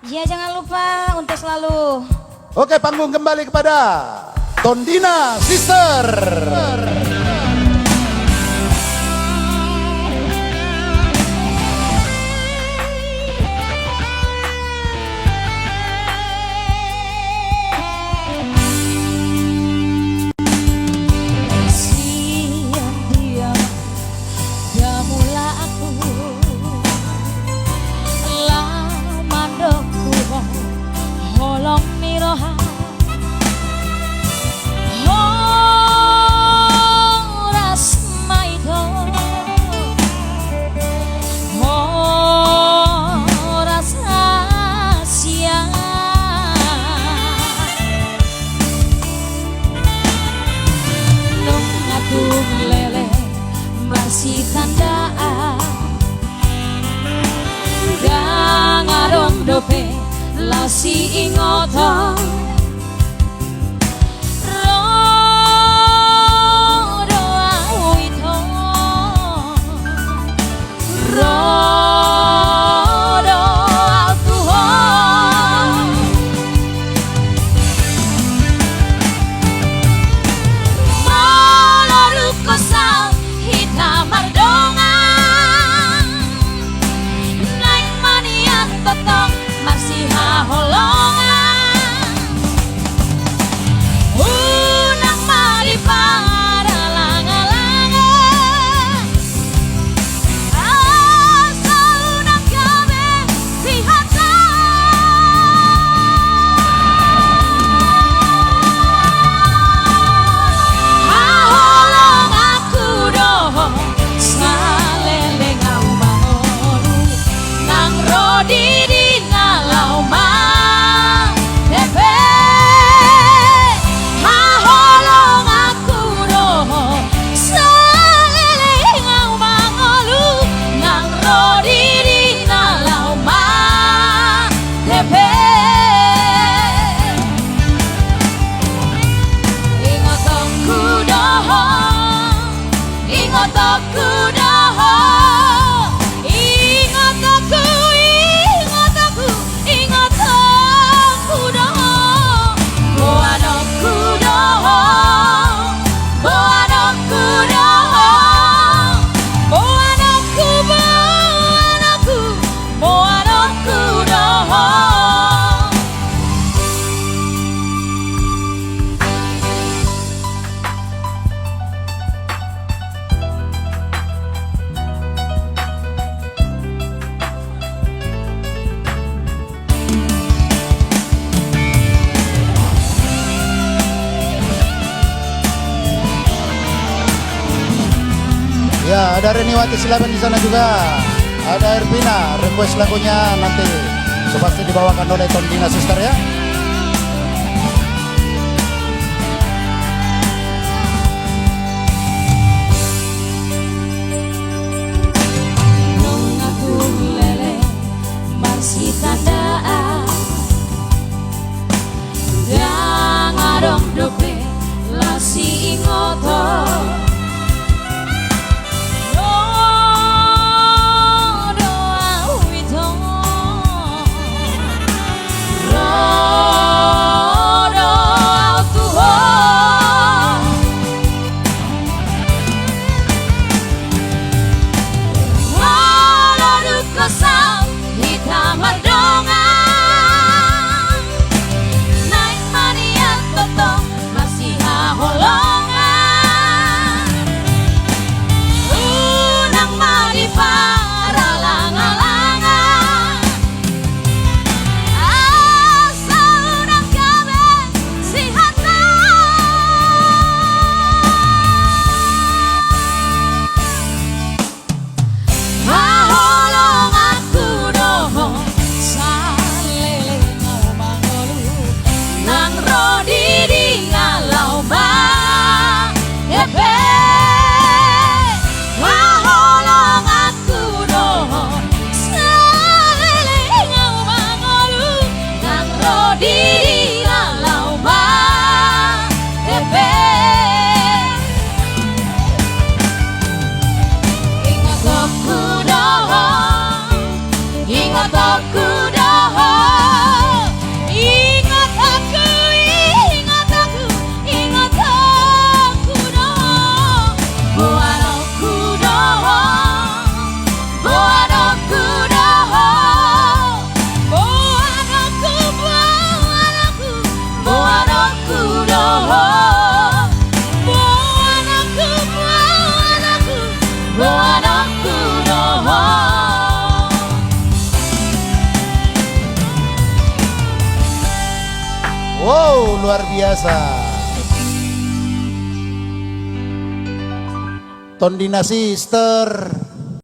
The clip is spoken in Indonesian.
Ya jangan lupa untuk selalu. Oke, panggung kembali kepada Tondina Sister. Masih tandaan gang adong dope lasi ingoto rodo awito rodo altuho moloru kosal masih haholongan unang mari para langa-langa asal unang gawe haholong aku doh saleleng aumangoru nang rodi Ya, ada Reniwati Silaban di sana juga. Ada Ervina, request lagunya nanti pasti dibawakan oleh Tondina Sister ya. Nong aku lele masih tandaan yang adong dope lasi ingoto Ingat aku dah Wow, luar biasa. Tondina Sister.